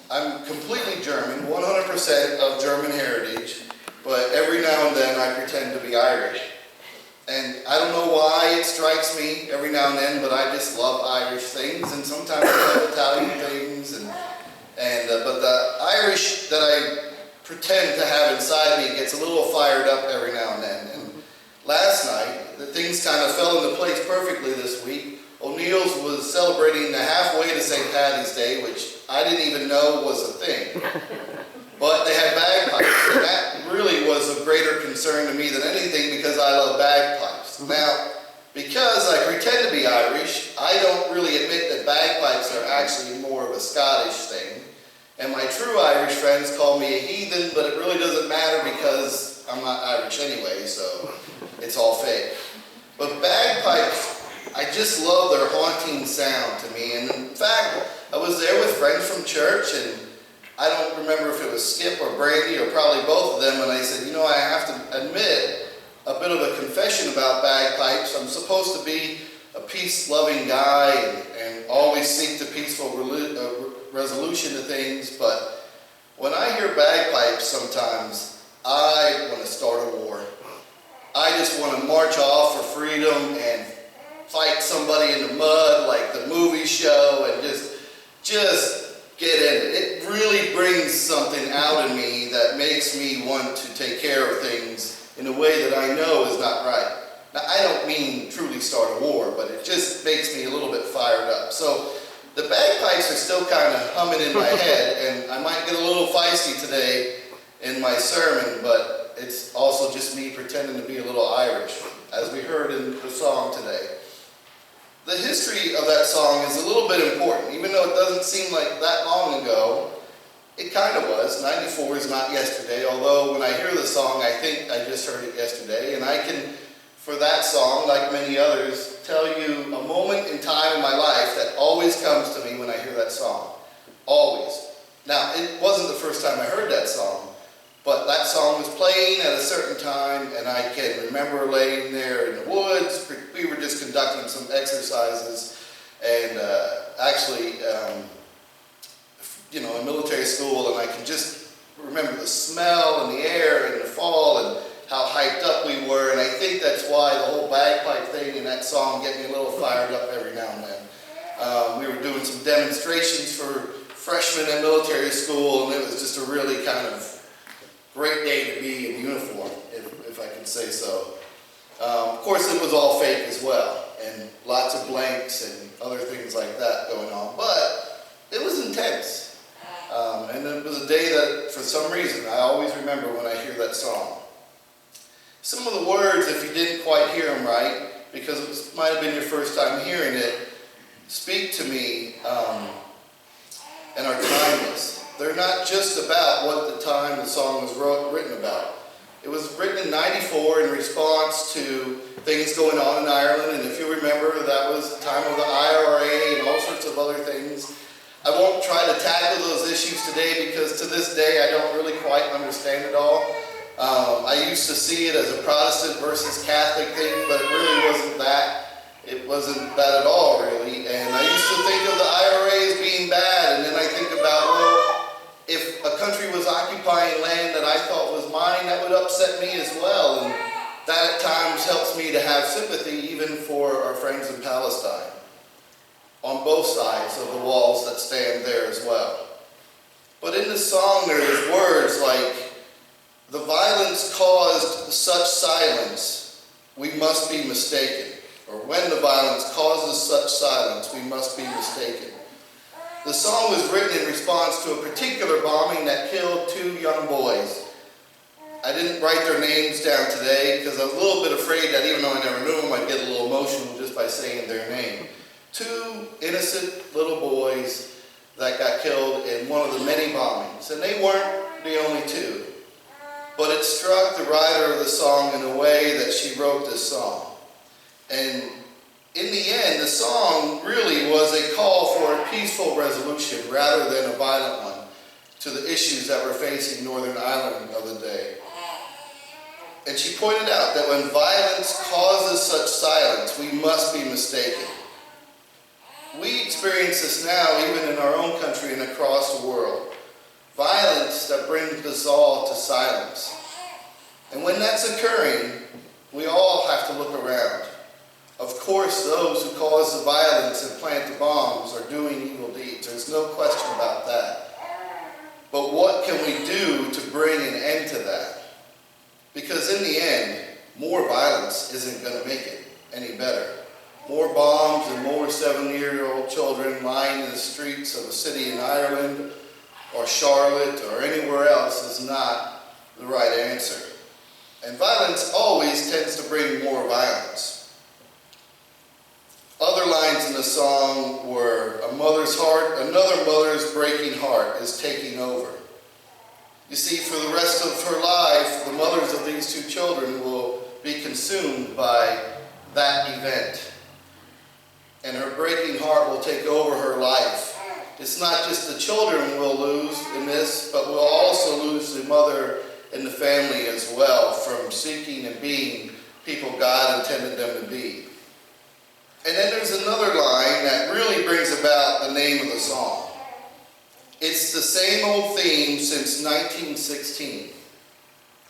I'm completely German, 100% of German heritage, but every now and then I pretend to be Irish. And I don't know why it strikes me every now and then, but I just love Irish things, and sometimes I love Italian things, but the Irish that I pretend to have inside me gets a little fired up every now and then. And last night, the things kind of fell into place perfectly this week. O'Neill's was celebrating the halfway to St. Paddy's Day, which I didn't even know was a thing. But they had bagpipes, and that really was of greater concern to me than anything because I love bagpipes. Now, because I pretend to be Irish, I don't really admit that bagpipes are actually more of a Scottish thing. And my true Irish friends call me a heathen, but it really doesn't matter because I'm not Irish anyway, so it's all fake. But bagpipes, I just love their haunting sound to me. And in fact, I was there with friends from church, and I don't remember if it was Skip or Brandy or probably both of them, and I said, you know, I have to admit a bit of a confession about bagpipes. I'm supposed to be a peace-loving guy and always seek the peaceful resolution to things, but when I hear bagpipes sometimes, I want to start a war. I just want to march off for freedom and fight somebody in the mud like the movie show and just get in it. It really brings something out in me that makes me want to take care of things in a way that I know is not right. Now, I don't mean truly start a war, but it just makes me a little bit fired up. So the bagpipes are still kind of humming in my head, and I might get a little feisty today in my sermon, but it's also just me pretending to be a little Irish, as we heard in the song today. The history of that song is a little bit important, even though it doesn't seem like that long ago. It kind of was. 94 is not yesterday, although when I hear the song, I think I just heard it yesterday, and I can, for that song, like many others, tell you a moment in time in my life that always comes to me when I hear that song. Always. Now, it wasn't the first time I heard that song, but that song was playing at a certain time, and I can remember laying there in the woods. We were just conducting some exercises, and in military school, and I can just remember the smell and the air in the fall and how hyped up we were, and I think that's why the whole bagpipe thing in that song get me a little fired up every now and then. We were doing some demonstrations for freshmen in military school, and it was just a really kind of great day to be in uniform, if I can say so. Of course, it was all fake as well, and lots of blanks and other things like that going on, but it was intense. And it was a day that, for some reason, I always remember when I hear that song. Some of the words, if you didn't quite hear them right, because it might have been your first time hearing it, speak to me and are timeless. They're not just about what the time the song was written about. It was written in '94 in response to things going on in Ireland, and if you remember, that was the time of the IRA and all sorts of other things. I won't try to tackle those issues today because to this day I don't really quite understand it all. I used to see it as a Protestant versus Catholic thing, but it really wasn't that. It wasn't that at all, really. And I used to think of the IRA as being bad, and then I think about, well, if a country was occupying land that I thought was mine, that would upset me as well. And that at times helps me to have sympathy even for our friends in Palestine, on both sides of the walls that stand there as well. But in this song there is words like, the violence caused such silence, we must be mistaken. Or when the violence causes such silence, we must be mistaken. The song was written in response to a particular bombing that killed 2 young boys. I didn't write their names down today because I was a little bit afraid that even though I never knew them, I'd get a little emotional just by saying their name. 2 innocent little boys that got killed in one of the many bombings. And they weren't the only 2. But it struck the writer of the song in a way that she wrote this song. And in the end, the song really was a call for a peaceful resolution rather than a violent one to the issues that were facing Northern Ireland of the day. And she pointed out that when violence causes such silence, we must be mistaken. We experience this now even in our own country and across the world. Violence that brings us all to silence. And when that's occurring, we all have to look around. Of course, those who cause the violence and plant the bombs are doing evil deeds. There's no question about that. But what can we do to bring an end to that? Because in the end, more violence isn't going to make it any better. More bombs and more 7-year-old children lying in the streets of a city in Ireland or Charlotte or anywhere else is not the right answer. And violence always tends to bring more violence. Other lines in the song were, a mother's heart, another mother's breaking heart is taking over. You see, for the rest of her life, the mothers of these two children will be consumed by that event. And her breaking heart will take over her life. It's not just the children we'll lose in this, but we'll also lose the mother and the family as well from seeking and being people God intended them to be. And then there's another line that really brings about the name of the song. It's the same old theme since 1916.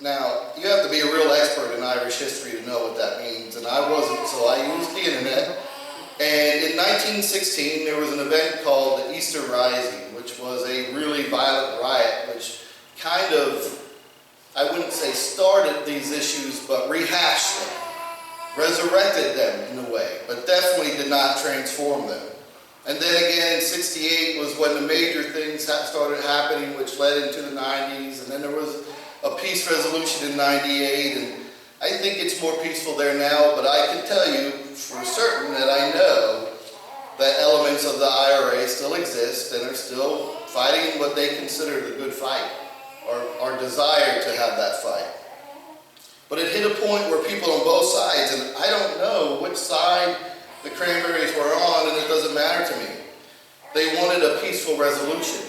Now, you have to be a real expert in Irish history to know what that means, and I wasn't, so I used the internet. And in 1916, there was an event called the Easter Rising, which was a really violent riot, which kind of, I wouldn't say started these issues, but rehashed them, resurrected them in a way, but definitely did not transform them. And then again, in 68 was when the major things started happening, which led into the 90s, and then there was a peace resolution in 98, and I think it's more peaceful there now, but I can tell you for certain that I know that elements of the IRA still exist and are still fighting what they consider the good fight, or desire to have that fight. But it hit a point where people on both sides, and I don't know which side the Cranberries were on, and it doesn't matter to me. They wanted a peaceful resolution,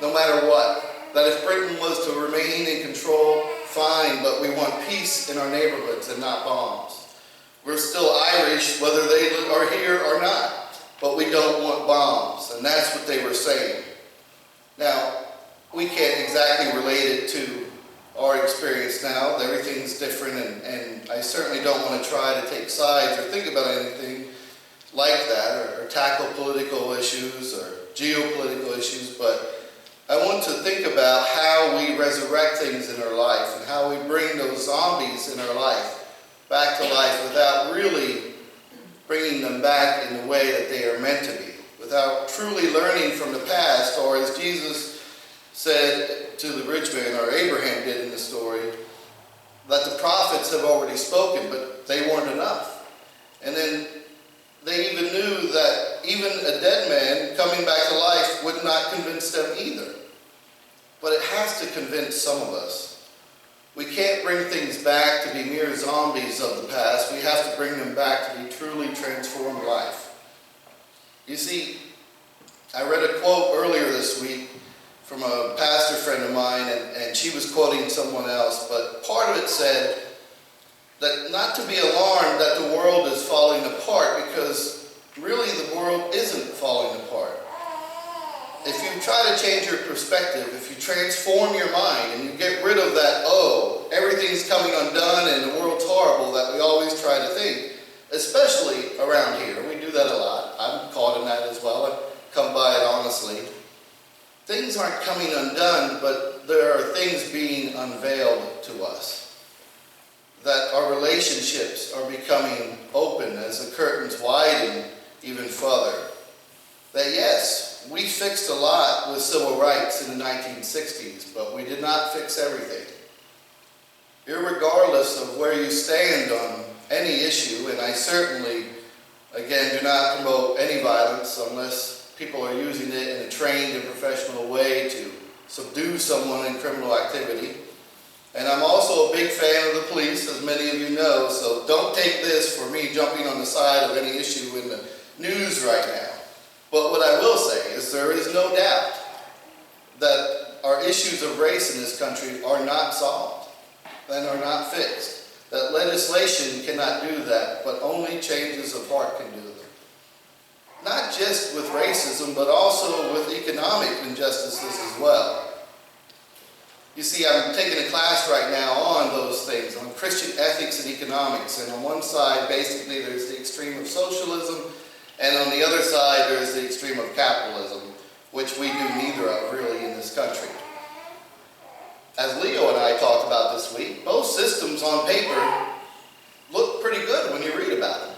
no matter what. That if Britain was to remain in control, fine, but we want peace in our neighborhoods and not bombs. We're still Irish, whether they are here or not, but we don't want bombs, and that's what they were saying. Now, we can't exactly relate it to our experience now. Everything's different, and I certainly don't want to try to take sides or think about anything like that, or tackle political issues or geopolitical issues, but I want to think about how we resurrect things in our life and how we bring those zombies in our life back to life without really bringing them back in the way that they are meant to be, without truly learning from the past, or as Jesus said to the rich man, or Abraham did in the story, that the prophets have already spoken, but they weren't enough. And then they even knew that even a dead man coming back to life would not convince them either. But it has to convince some of us. We can't bring things back to be mere zombies of the past. We have to bring them back to be truly transformed life. You see, I read a quote earlier this week from a pastor friend of mine, and she was quoting someone else, but part of it said that not to be alarmed that the world is falling apart, because really the world isn't falling apart. If you try to change your perspective, if you transform your mind and you get rid of that, oh, everything's coming undone and the world's horrible that we always try to think, especially around here. We do that a lot. I'm caught in that as well. I come by it honestly. Things aren't coming undone, but there are things being unveiled to us. That our relationships are becoming open as the curtains widen even further. That yes, we fixed a lot with civil rights in the 1960s, but we did not fix everything. Irregardless of where you stand on any issue, and I certainly, again, do not promote any violence unless people are using it in a trained and professional way to subdue someone in criminal activity. And I'm also a big fan of the police, as many of you know, so don't take this for me jumping on the side of any issue in the news right now. But what I will say is there is no doubt that our issues of race in this country are not solved and are not fixed. That legislation cannot do that, but only changes of heart can do them. not just with racism, but also with economic injustices as well. You see, I'm taking a class right now on those things, on Christian ethics and economics. And on one side, basically, there's the extreme of socialism, and on the other side, there's the extreme of capitalism, which we do neither of, really, in this country. As Leo and I talked about this week, both systems on paper look pretty good when you read about them.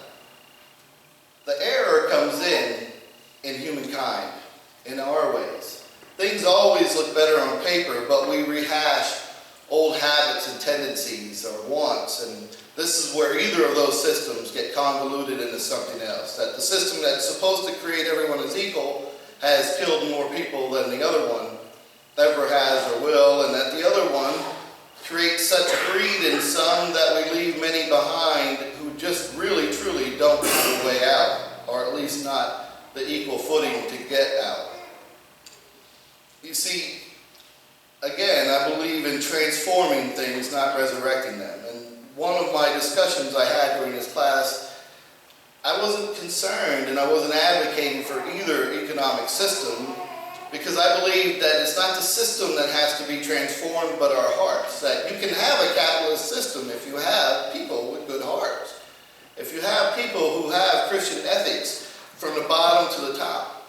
The error comes in humankind, in our ways. Things always look better on paper, but we rehash old habits and tendencies or wants, and this is where either of those systems get convoluted into something else. That the system that's supposed to create everyone as equal has killed more people than the other one ever has or will, and that the other one creates such greed in some that we leave many behind who just really, truly don't have a way out, or at least not the equal footing to get out. You see, again, I believe in transforming things, not resurrecting them. And one of my discussions I had during this class, I wasn't concerned and I wasn't advocating for either economic system, because I believe that it's not the system that has to be transformed, but our hearts. That you can have a capitalist system if you have people with good hearts. If you have people who have Christian ethics from the bottom to the top.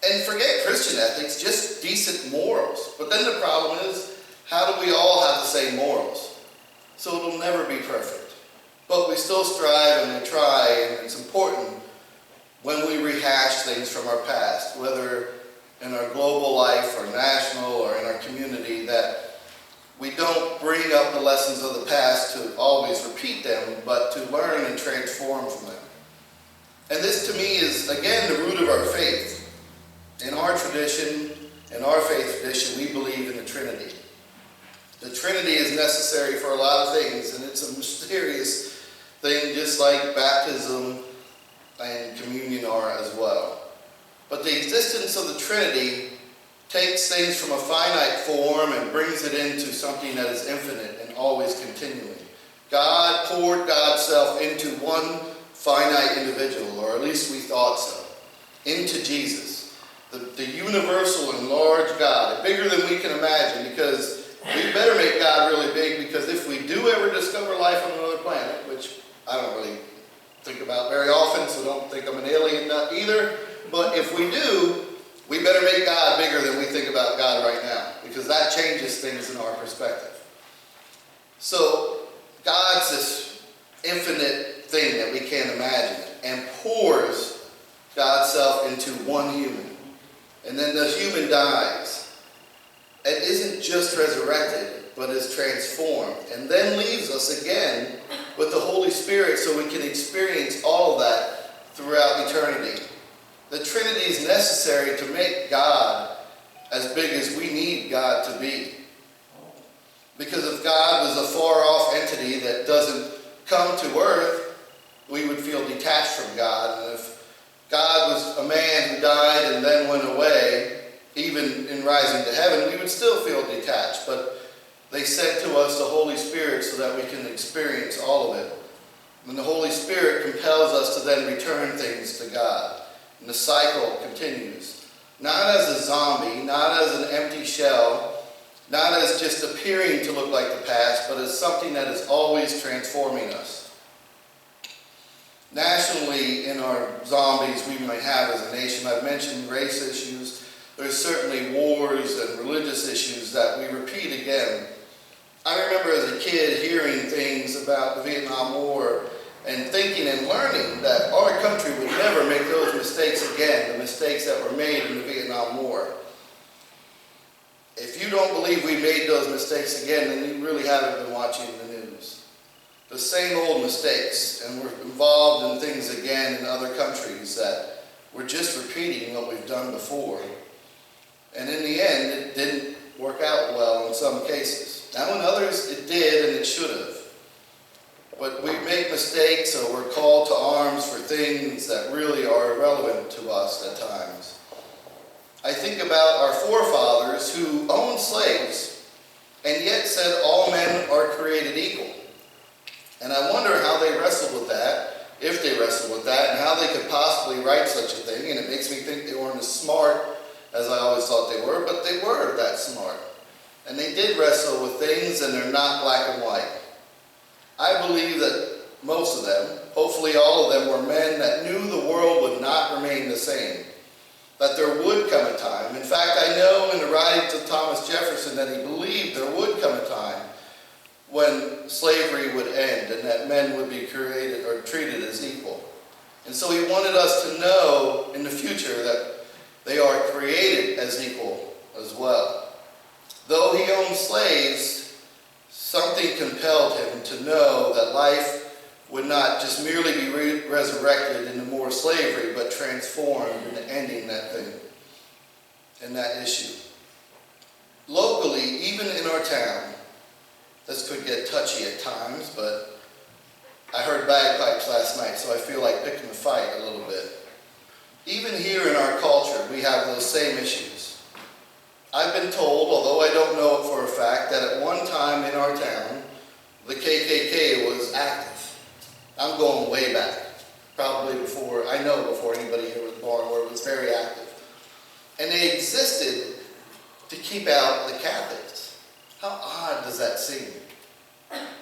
And forget Christian ethics, just decent morals. But then the problem is, how do we all have the same morals? So it'll never be perfect. But we still strive and we try, and it's important when we rehash things from our past, whether in our global life or national or in our community, that we don't bring up the lessons of the past to always repeat them, but to learn and transform from them. And this to me is, again, the root of our faith. In our tradition, in our faith tradition, we believe in the Trinity. The Trinity is necessary for a lot of things, and it's a mysterious thing, just like baptism and communion are as well. But the existence of the Trinity takes things from a finite form and brings it into something that is infinite and always continuing. God poured God's self into one finite individual, or at least we thought so, into Jesus. The universal and large God, bigger than we can imagine, because we better make God really big, because if we do ever discover life on another planet, which I don't really think about very often, so don't think I'm an alien either, but if we do, we better make God bigger than we think about God right now, because that changes things in our perspective. So God's this infinite thing that we can't imagine, and pours God's self into one human. And then the human dies and isn't just resurrected, but is transformed, and then leaves us again with the Holy Spirit so we can experience all of that throughout eternity. The Trinity is necessary to make God as big as we need God to be. Because if God was a far-off entity that doesn't come to earth, we would feel detached from God. And if God was a man who died and then went away, even in rising to heaven, we would still feel detached. But they sent to us the Holy Spirit so that we can experience all of it. And the Holy Spirit compels us to then return things to God. And the cycle continues. Not as a zombie, not as an empty shell, not as just appearing to look like the past, but as something that is always transforming us. Nationally, in our zombies we might have as a nation, I've mentioned race issues. There's certainly wars and religious issues that we repeat again. I remember as a kid hearing things about the Vietnam War and thinking and learning that our country would never make those mistakes again, the mistakes that were made in the Vietnam War. If you don't believe we made those mistakes again, then you really haven't been watching the news. The same old mistakes, and we're involved in things again in other countries that we're just repeating what we've done before. And in the end, it didn't work out well in some cases. Now in others, it did and it should have. But we make mistakes, or we're called to arms for things that really are irrelevant to us at times. I think about our forefathers who owned slaves and yet said all men are created equal. And I wonder how they wrestled with that if they wrestled with that, and how they could possibly write such a thing. And it makes me think they weren't as smart as I always thought they were, but they were that smart. And they did wrestle with things, and they're not black and white. I believe that most of them, hopefully all of them, were men that knew the world would not remain the same. That there would come a time. In fact, I know in the writings of Thomas Jefferson that he believed there would come a time when slavery would end and that men would be created or treated as equal. And so he wanted us to know in the future that they are created as equal as well. Though he owned slaves, something compelled him to know that life would not just merely be resurrected into more slavery, but transformed into ending that thing and that issue. Locally, even in our town, this could get touchy at times, but I heard bagpipes last night, so I feel like picking a fight a little bit. Even here in our culture, we have those same issues. I've been told, although I don't know it for a fact, that at one time in our town, the KKK was active. I'm going way back, probably before anybody here was born, where it was very active. And they existed to keep out the Catholics. How odd does that seem?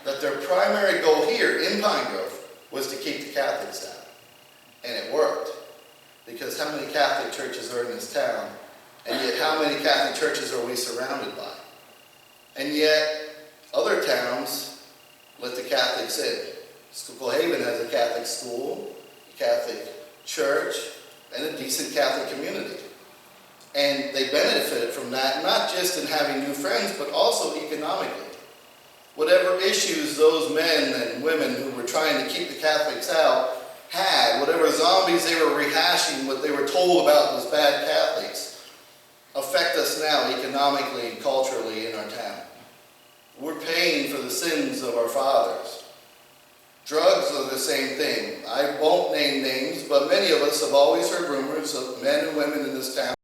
That their primary goal here in Pine Grove was to keep the Catholics out. And it worked. Because how many Catholic churches are in this town? And yet how many Catholic churches are we surrounded by? And yet other towns let the Catholics in. Schuylkill Haven has a Catholic school, a Catholic church, and a decent Catholic community. And they benefited from that, not just in having new friends, but also economically. Whatever issues those men and women who were trying to keep the Catholics out had, whatever zombies they were rehashing, what they were told about those bad Catholics, affect us now economically and culturally in our town. We're paying for the sins of our fathers. Drugs are the same thing. I won't name names, but many of us have always heard rumors of men and women in this town